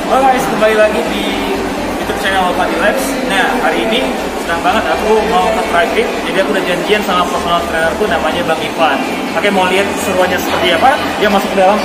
Halo guys, kembali lagi di YouTube channel Pati Labs. Nah, hari ini senang banget aku mau ke private. Jadi aku udah janjian sama personal trainerku namanya Bang Ivan. Oke, mau lihat seruannya seperti apa? Dia masuk ke dalam.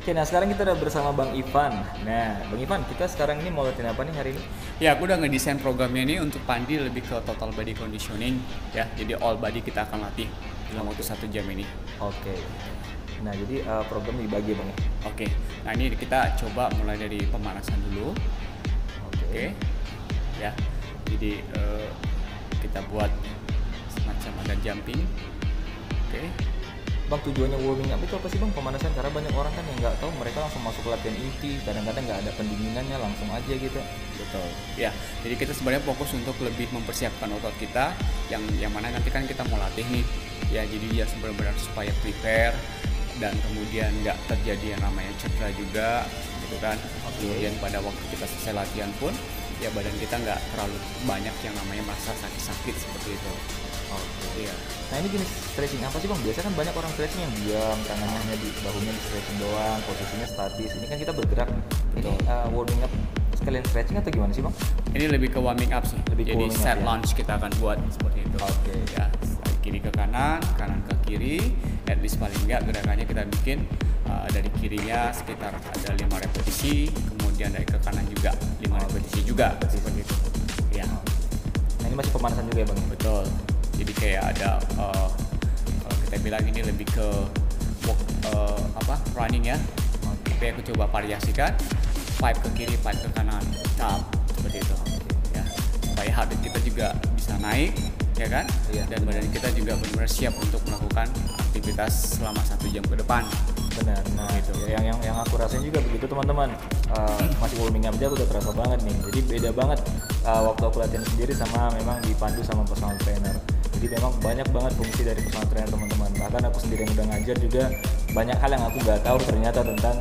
Oke, nah sekarang kita udah bersama Bang Ivan. Nah, Bang Ivan, kita sekarang ini mau latihan apa nih hari ini? Ya, aku udah ngedesain programnya ini untuk Pandi lebih ke total body conditioning ya. Jadi all body kita akan latih dalam waktu 1 jam ini. Oke. Nah, jadi program dibagi Bang ya? Oke. Nah, ini kita coba mulai dari pemanasan dulu. Oke. Ya. Jadi kita buat semacam ada jumping. Oke. Bang, tujuannya warming up itu apa sih Bang, pemanasan? Karena banyak orang kan yang nggak tahu, mereka langsung masuk latihan inti, kadang-kadang nggak ada pendinginannya, langsung aja gitu. Betul. Ya, jadi kita sebenarnya fokus untuk lebih mempersiapkan otot kita yang mana nanti kan kita mau latih nih. Ya, jadi dia benar-benar supaya prepare dan kemudian nggak terjadi yang namanya cedera juga, gitu kan. Kemudian pada waktu kita selesai latihan pun, ya badan kita nggak terlalu banyak yang namanya merasa sakit-sakit seperti itu. Iya. Nah, ini jenis stretching apa sih Bang? Biasanya kan banyak orang stretching yang diam, tangannya hanya di bahunya di stretching doang, posisinya statis. Ini kan kita bergerak. Ini warming up sekalian stretching atau gimana sih Bang? Ini lebih ke warming up sih. Jadi set launch kita akan buat seperti itu. Oke. Ya, kiri ke kanan, kanan ke kiri. At least paling enggak gerakannya kita bikin dari kirinya sekitar ada 5 repetisi, kemudian dari ke kanan juga 5 repetisi juga seperti itu. Ya. Nah, ini masih pemanasan juga ya Bang? Betul. Jadi kayak ada kalau kita bilang ini lebih ke running ya. Tapi aku coba variasikan 5 ke kiri, 5 ke kanan, seperti itu ya, supaya heart rate kita juga bisa naik ya kan. Dan badan kita juga benar-benar siap untuk melakukan aktivitas selama 1 jam ke depan. Benar. Nah, gitu. Yang aku rasain juga begitu teman-teman. Masih warming up aja udah terasa banget nih. Jadi beda banget waktu aku latihan sendiri sama memang dipandu sama personal trainer. Jadi memang banyak banget fungsi dari personal trainer teman-teman. Bahkan aku sendiri yang udah ngajar juga banyak hal yang aku nggak tahu ternyata tentang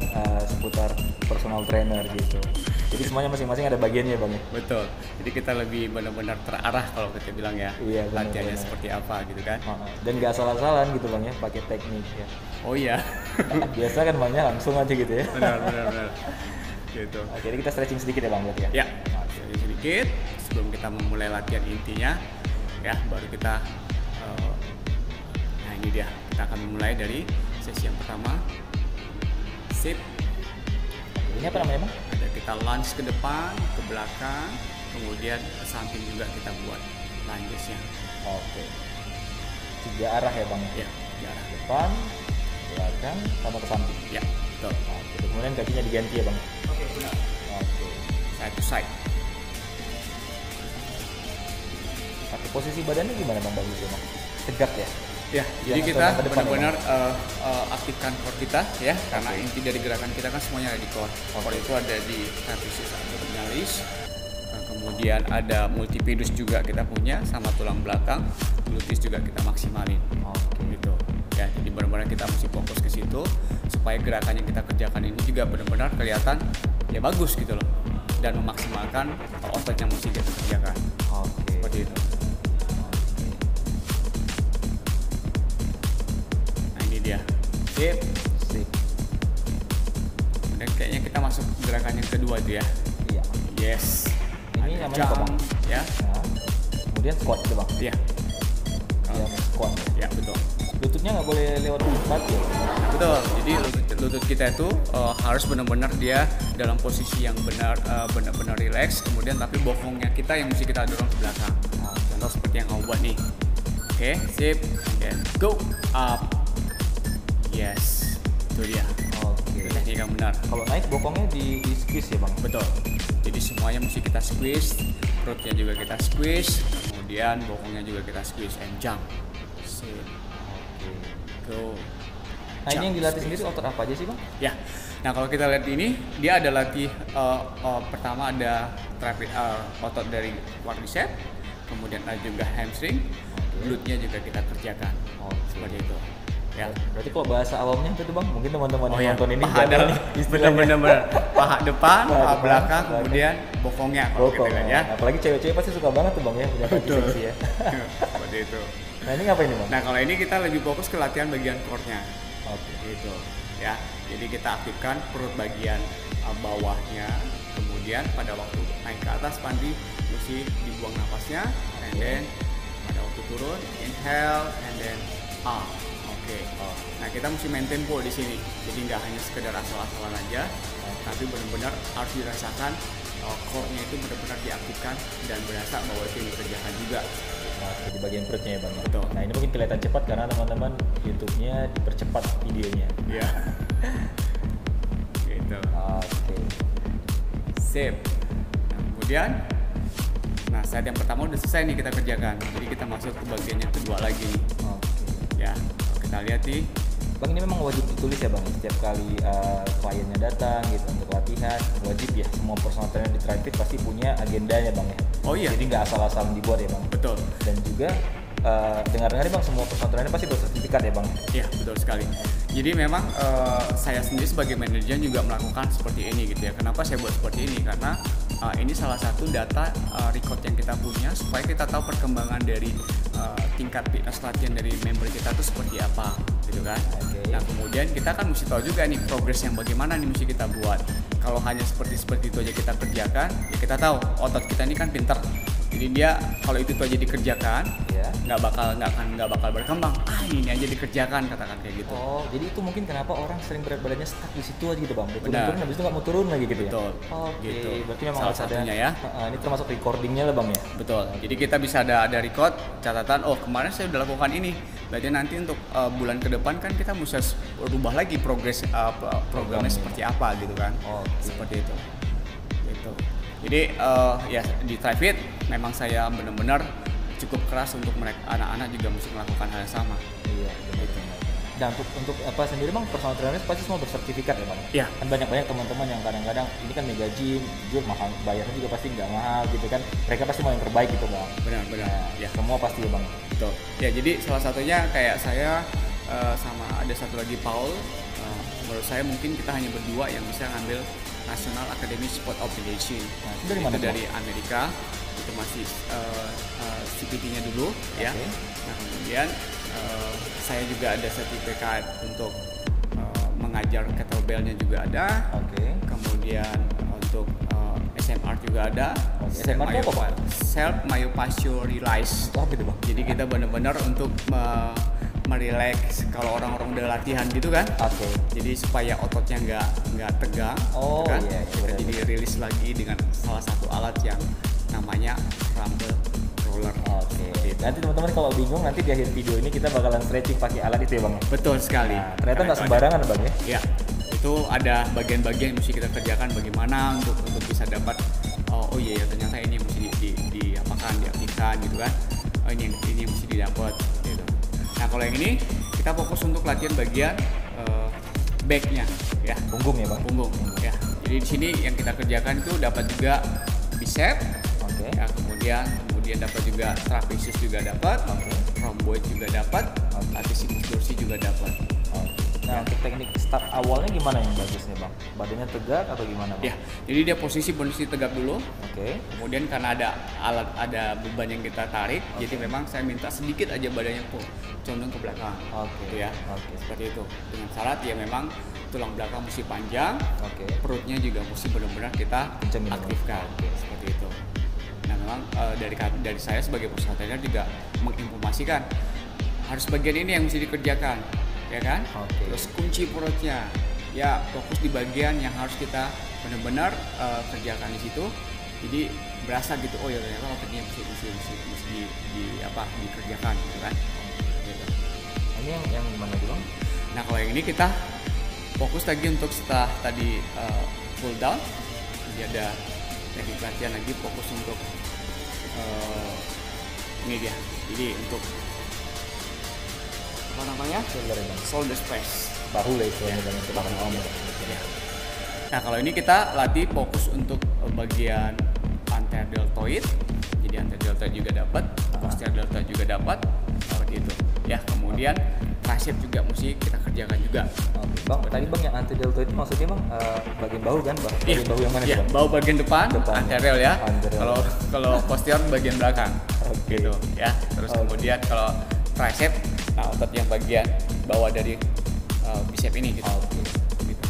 seputar personal trainer gitu. Jadi semuanya masing-masing ada bagiannya Bang ya. Betul. Jadi kita lebih benar-benar terarah kalau kita bilang ya. Iya, latihannya seperti apa gitu kan. Dan nggak salah-salahan gitu Bang ya, pakai teknik ya. Oh iya. Biasa kan banyak langsung aja gitu ya. Benar. Gitu. Oke, jadi kita stretching sedikit ya Bang berarti ya. Ya. Stretching sedikit sebelum kita memulai latihan intinya. Ya, baru kita nah ini dia, kita akan memulai dari sesi yang pertama. Sip. Ini apa namanya Bang? Ada kita lunge ke depan, ke belakang, kemudian ke samping juga kita buat lungesnya. Oke. 3 arah ya Bang? Ya, 3 arah. Depan, belakang, sama ke samping. Ya, betul. Oke, kemudian kakinya diganti ya Bang? Oke, benar. Oke. Side to side. Pakai posisi badannya gimana Bang bagusnya Bang? Tegak ya? Ya, jadi kita benar-benar aktifkan core kita ya, karena inti dari gerakan kita kan semuanya ada di core. Core itu ada di trapezius abdominalis, kemudian ada multipedus juga kita punya, sama tulang belakang, gluteus juga kita maksimalin. Gitu. Ya, jadi benar-benar kita mesti fokus ke situ supaya gerakan yang kita kerjakan ini juga benar-benar kelihatan ya bagus gitu loh, dan memaksimalkan otot yang mesti kita kerjakan. Seperti itu. Dia sip. Dan kayaknya kita masuk gerakan yang kedua itu ya. Iya. Yes. Ini namanya apa Bang? Ya. Nah, kemudian squat itu Bang. Iya. Squat. Ya, betul. Lututnya nggak boleh lewat 4 ya. Betul. Jadi lutut kita itu harus benar-benar dia dalam posisi yang benar-benar relax. Kemudian tapi bokongnya kita yang mesti kita dorong ke belakang. Contoh seperti yang kamu buat nih. Oke, sip. And go up. Yes, itu dia. Teknik yang benar. Kalau naik bokongnya di squeeze ya Bang? Betul. Jadi semuanya mesti kita squeeze, perutnya juga kita squeeze, kemudian bokongnya juga kita squeeze and jump. Sit. Go. Nah, ini yang dilatih sendiri otot apa aja sih Bang? Ya. Nah, kalau kita lihat ini, dia ada latih pertama ada otot dari quadricep, kemudian ada juga hamstring, glute-nya juga kita kerjakan. seperti itu. Ya. Berarti kalau bahasa awamnya itu tuh Bang, mungkin teman-teman yang ya, nonton ini paha jadwal nih istilahnya. bener-bener paha depan, paha belakang, belakang, kemudian bokongnya kalau Bokong, gitu kan ya. Apalagi cewek-cewek pasti suka banget tuh Bang ya punya kaki Betul. seksi ya. Seperti itu. Nah ini ngapain nih Bang? Nah kalau ini kita lebih fokus ke latihan bagian core-nya. Oke. Gitu ya. Jadi kita aktifkan perut bagian bawahnya, kemudian pada waktu naik ke atas Pandi mesti dibuang napasnya, and then pada waktu turun inhale and then out. Oke. Nah kita mesti maintain tempo di sini. Jadi nggak hanya sekedar asal-asalan aja, tapi benar-benar harus dirasakan core-nya itu benar-benar diaktifkan dan berasa bahwa itu dikerjakan juga. Nah, di bagian perutnya ya Bang. Betul. Nah ini mungkin kelihatan cepat karena teman-teman YouTube-nya dipercepat videonya. Iya. Gitu. Oke. Sip. Nah, kemudian, saat yang pertama udah selesai nih kita kerjakan. Jadi kita masuk ke bagian yang kedua lagi nih. Oke. Ya, kalau kita lihat nih. Bang ini memang wajib ditulis ya Bang, setiap kali kliennya datang gitu untuk latihan, wajib ya semua personal trainer di ThriveFit pasti punya agendanya Bang ya. Oh iya. Jadi nggak asal-asalan dibuat ya Bang. Betul. Dan juga dengar-dengar Bang semua personal trainer pasti bersertifikat ya Bang. Iya betul sekali. Jadi memang saya sendiri sebagai manajer juga melakukan seperti ini gitu ya. Kenapa saya buat seperti ini? Karena ini salah satu data record yang kita punya supaya kita tahu perkembangan dari tingkat fitness latihan dari member kita itu seperti apa gitu kan. Okay. Nah kemudian kita kan mesti tahu juga nih progres yang bagaimana nih mesti kita buat. Kalau hanya seperti itu aja kita kerjakan, ya kita tahu otot kita ini kan pinter. Jadi dia kalau itu aja dikerjakan, nggak bakal berkembang. Ini aja dikerjakan katakan kayak gitu. Oh, jadi itu mungkin kenapa orang sering berat badannya stuck di situ aja gitu Bang. Turun habis itu nggak mau turun lagi gitu ya. Betul. Gitu. Berarti memang salah harus satunya ada, ya. Ini termasuk recordingnya lah Bang ya. Betul. Jadi kita bisa ada record catatan. Oh kemarin saya udah lakukan ini. Berarti nanti untuk bulan ke depan kan kita mesti rubah lagi progres programnya seperti apa gitu kan. Seperti itu. Gitu. Jadi ya di ThriveFit memang saya benar-benar cukup keras untuk mereka anak-anak juga mesti melakukan hal yang sama. Iya, begitu. Dan untuk apa sendiri Bang, personal trainer pasti semua bersertifikat ya Bang? Iya. Kan banyak teman-teman yang kadang-kadang ini kan mega gym, jujur mahal, bayarnya juga pasti nggak mahal gitu kan. Mereka pasti mau yang terbaik gitu Bang. Benar. Nah, Ya. Semua pasti ya Bang. Betul. Ya jadi salah satunya kayak saya sama ada satu lagi Paul. Menurut saya mungkin kita hanya berdua yang bisa ngambil National Academy Sport Affiliation. Nah, itu dari mana? Itu dari Amerika. Itu masih CPT-nya dulu ya. Nah kemudian saya juga ada sertifikat untuk mengajar kettlebell-nya juga ada. Kemudian untuk SMR juga ada. SMR itu apa Pak? Self Myofascial Release. Apa itu Bang? Jadi kita benar-benar untuk merileks kalau orang-orang udah latihan gitu kan. Jadi supaya ototnya nggak tegang, gitu kan. Kita jadi rilis lagi dengan salah satu alat yang namanya rumble roller. Nanti teman-teman kalau bingung nanti di akhir video ini kita bakalan stretching pakai alat itu ya Bang. Betul sekali. Nah, ternyata nggak sembarangan Bang ya. Ya. Itu ada bagian-bagian yang mesti kita kerjakan bagaimana untuk bisa dapat oh iya ternyata ini mesti diaktifkan gitu kan. Oh ini mesti didapat gitu. Nah kalau yang ini kita fokus untuk latihan bagian back-nya ya. Punggung ya Bang. Punggung ya. Jadi di sini yang kita kerjakan itu dapat juga bicep. Ya, kemudian dapat juga trapezius juga dapat. Rhomboid juga dapat. Latissimus dorsi juga dapat. Nah untuk teknik start awalnya gimana yang bagusnya Bang? Badannya tegak atau gimana Bang? Ya, jadi dia posisi tegak dulu. Kemudian karena ada beban yang kita tarik, jadi memang saya minta sedikit aja badannya condong ke belakang. Gitu ya. Seperti itu. Dengan syarat ya memang tulang belakang mesti panjang. Perutnya juga mesti benar-benar kita aktifkan. Seperti itu. Nah memang dari saya sebagai personal trainer juga menginformasikan harus bagian ini yang mesti dikerjakan. Ya kan? Terus kunci perutnya, ya fokus di bagian yang harus kita benar-benar kerjakan di situ. Jadi berasa gitu, oh ya ternyata ototnya mesti dikerjakan, gitu kan? Gitu. Ini yang gimana tuh Bang? Nah kalau yang ini kita fokus lagi untuk setelah tadi pull down, jadi ada teknik latihan lagi fokus untuk ini dia. Jadi untuk apa namanya? Shoulder press. Bahu lah istilahnya Bang. Nah kalau ini kita latih fokus untuk bagian anterior deltoid. Jadi anterior deltoid juga dapat, posterior deltoid juga dapat, seperti itu. Ya kemudian tricep juga mesti kita kerjakan juga. Oke, Bang, tadi Bang yang anti-deltoid itu maksudnya Bang bagian bahu kan Bang? Bagian bahu yang mana Iya, Bang? bahu bagian depan, Depan, anterior ya. anterior. Kalau posterior bagian belakang. Oke. Gitu ya. Terus kemudian kalau tricep, nah otot yang bagian bawah dari bicep ini gitu. Gitu.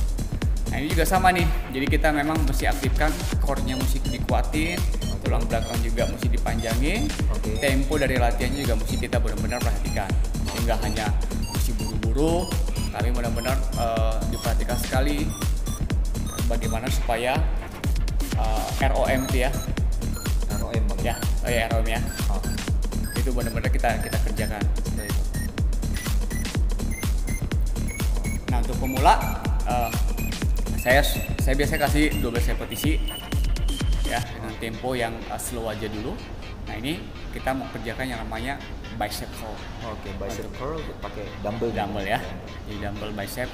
Nah ini juga sama nih. Jadi kita memang mesti aktifkan core-nya, mesti dikuatin, tulang belakang juga mesti dipanjangin. Oke. Tempo dari latihannya juga mesti kita benar-benar perhatikan. Enggak hanya mesti buru-buru, tapi benar-benar diperhatikan sekali bagaimana supaya ROM itu ya. ROM Bang. Ya, ROM ya. Oh. Itu benar-benar kita kerjakan. Nah untuk pemula saya biasa kasih 12 repetisi ya dengan tempo yang slow aja dulu. Nah ini kita mau kerjakan yang namanya bicep curl. Oke, bicep curl pakai dumbbell. Dumbbell ya. Jadi dumbbell bicep.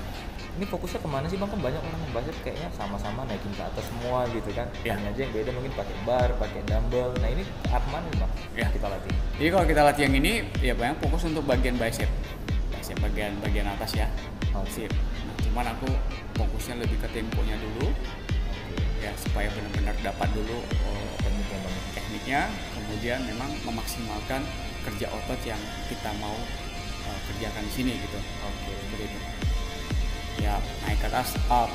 Ini fokusnya kemana sih Bang? Kan banyak orang yang bicep kayaknya sama-sama naikin ke atas semua gitu kan. Ya. Hanya aja yang beda mungkin pakai bar, pakai dumbbell. Nah ini ke arah mana nih Bang? Ya. Kita latih. Jadi kalau kita latih yang ini ya banyak fokus untuk bagian bicep. Bicep bagian atas ya. Sip. Nah, cuman aku fokusnya lebih ke temponya dulu. Ya supaya benar-benar dapat dulu tekniknya, kemudian memang memaksimalkan kerja otot yang kita mau kerjakan di sini gitu. Oke, Seperti itu. Ya naik ke atas, up,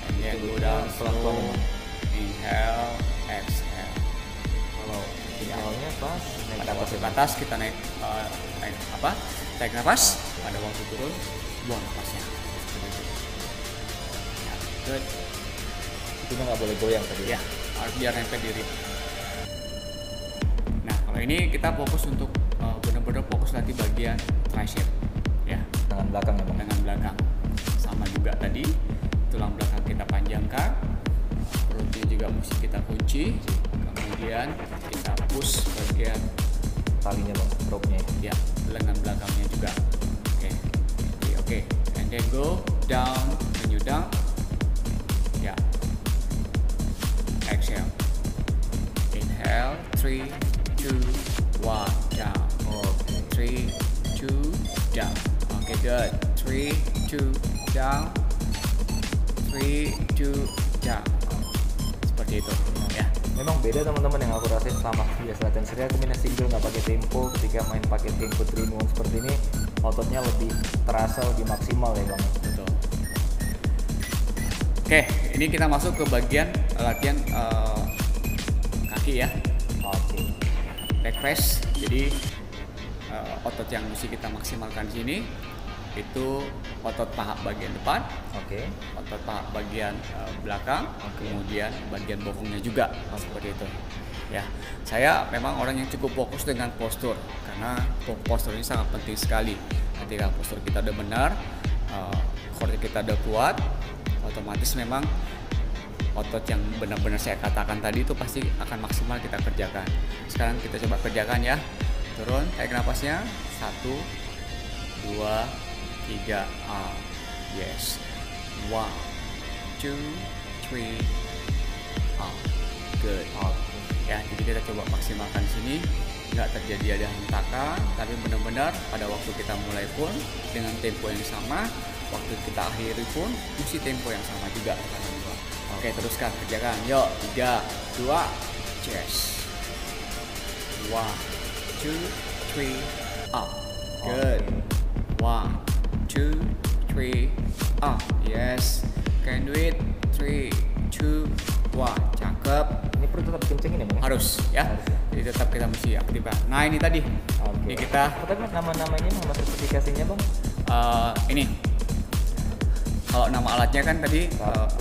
and then go down slow, inhale, exhale. Kalau inhalnya pas naik ke Pada atas waktu ya, ke Bang? atas kita naik tarik nafas. Pada waktu turun buang nafasnya. Seperti itu. Ya, good. Itu nggak boleh goyang tadi. Ya, harus biar nempel diri. Nah, kalau ini kita fokus untuk benar-benar fokus latih bagian tricep, ya, Tangan belakang ya Bang. dengan belakang. Sama juga tadi, tulang belakang kita panjangkan, perutnya juga mesti kita kunci, kemudian kita push bagian Talinya Bang, rope-nya. ya lengan belakangnya juga. Oke, and then go down, when you down, ya. Exhale. Inhale. 3, 2, 1, down. Oke. 3, 2, down. Okay, good. 3, 2, down. 3, 2, down. Seperti itu, ya. Memang beda teman-teman yang aku rasain selama biasa latihan seri. Aku main single nggak pakai tempo. Ketika main pakai tempo 3-in-1 seperti ini, ototnya lebih terasa, lebih maksimal ya Bang. Betul. Oke, ini kita masuk ke bagian latihan kaki ya. Oke. Leg press. Jadi otot yang mesti kita maksimalkan di sini itu otot paha bagian depan, Oke. otot paha bagian belakang, kemudian bagian bokongnya juga seperti itu. Ya, saya memang orang yang cukup fokus dengan postur karena postur ini sangat penting sekali. Ketika postur kita udah benar, core kita udah kuat, otomatis memang otot yang benar-benar saya katakan tadi itu pasti akan maksimal kita kerjakan. Sekarang kita coba kerjakan ya. Turun, tarik napasnya. 1, 2, 3, yes. 1, 2, 3, good. Ya, jadi kita coba maksimalkan di sini, nggak terjadi ada hentakan, tapi benar-benar pada waktu kita mulai pun dengan tempo yang sama, waktu kita akhiri pun mesti tempo yang sama juga. Oke, teruskan kerjakan. Yuk, 3, 2, chest. 1, 2, 3, up. Good. 1, 2, 3, up. Yes. Can do it. 3, 2, 1. Cakep. Ini perut tetap kencengin ya Bang? Harus ya. Jadi tetap kita mesti aktifkan. Nah, ini tadi. Oke. Ini kita Apa tadi nama-namanya, nama sertifikasinya Bang? ini. Kalau nama alatnya kan tadi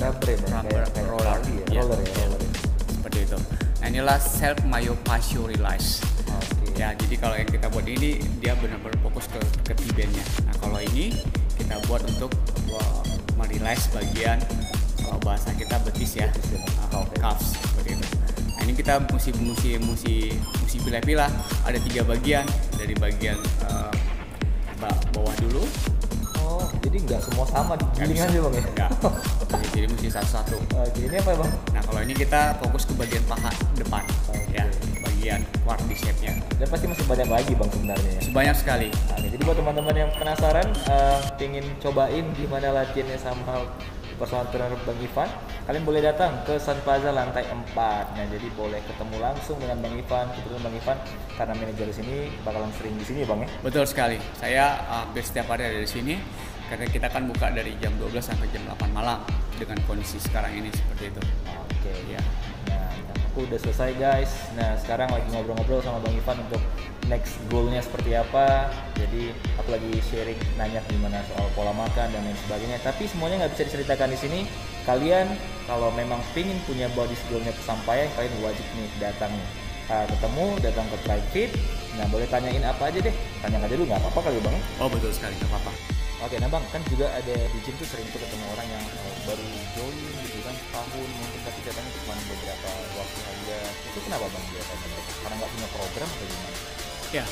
Rubber ya Bang? rubber Kayak roller. tali ya? Ya, Roller ya? ya. Roller ya? Seperti itu. Nah, inilah self myofascial release. Oke. Ya, jadi kalau yang kita buat ini dia benar-benar fokus ke T-bandnya. Nah, kalau ini kita buat untuk merilis bagian kalau bahasa kita betis ya, calves seperti itu. Nah, ini kita mesti pilih-pilih. Ada 3 bagian, dari bagian bawah dulu. Oh, jadi nggak semua sama digiling aja Bang ya? Enggak. Jadi mesti satu-satu. Oke, ini apa ya Bang? Nah, kalau ini kita fokus ke bagian paha depan. Oke. Ya, bagian bagian quadricepsnya. Dan pasti masih banyak lagi Bang sebenarnya ya. Sebanyak sekali. Nah, jadi buat teman-teman yang penasaran, pengen cobain gimana latihannya sama personal trainer Bang Ivan, kalian boleh datang ke Sun Plaza lantai 4. Nah, jadi boleh ketemu langsung dengan Bang Ivan. Kebetulan Bang Ivan karena manajer di sini bakalan sering di sini, Bang ya. Betul sekali. Saya hampir setiap hari ada di sini karena kita kan buka dari jam 12 sampai jam 8 malam dengan kondisi sekarang ini seperti itu. Oke. Ya. Nah, aku udah selesai guys. Nah, sekarang lagi ngobrol-ngobrol sama Bang Ivan untuk next goal-nya seperti apa. Jadi aku lagi sharing, nanya gimana soal pola makan dan lain sebagainya. Tapi semuanya nggak bisa diceritakan di sini. Kalian kalau memang pingin punya body skill-nya kesampaian, kalian wajib nih datang nih. Datang ke Pride Fit. Nah, boleh tanyain apa aja deh. Tanya aja dulu, nggak apa-apa kali Bang. Oh betul sekali, nggak apa-apa. Oke, nah Bang, kan juga ada di gym tuh sering tuh ketemu orang yang baru join gitu kan, setahun mungkin, tapi datangnya cuma beberapa waktu aja. Itu kenapa Bang biasanya? Karena nggak punya program atau gimana? Ya,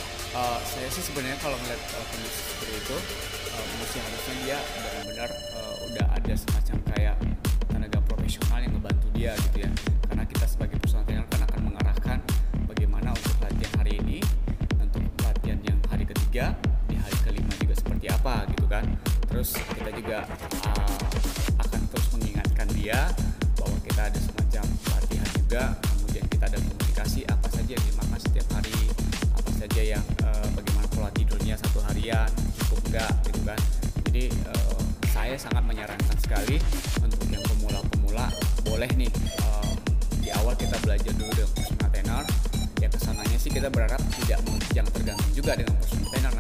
saya sih sebenarnya kalau melihat kondisi seperti itu, mesti harusnya dia benar-benar udah ada semacam kayak tenaga profesional yang ngebantu dia gitu ya. Karena kita sebagai personal trainer kan akan mengarahkan bagaimana untuk latihan hari ini, untuk latihan yang hari ketiga, di hari kelima juga seperti apa gitu kan. Terus kita juga akan terus mengingatkan dia bahwa kita ada semacam latihan juga, kemudian kita ada komunikasi apa saja yang dimakan setiap hari, apa saja yang bagaimana pola tidurnya satu harian, cukup enggak gitu kan. Jadi saya sangat menyarankan sekali untuk yang pemula-pemula boleh nih di awal kita belajar dulu dengan personal trainer. Ya kesananya sih kita berharap jangan tergantung juga dengan personal trainer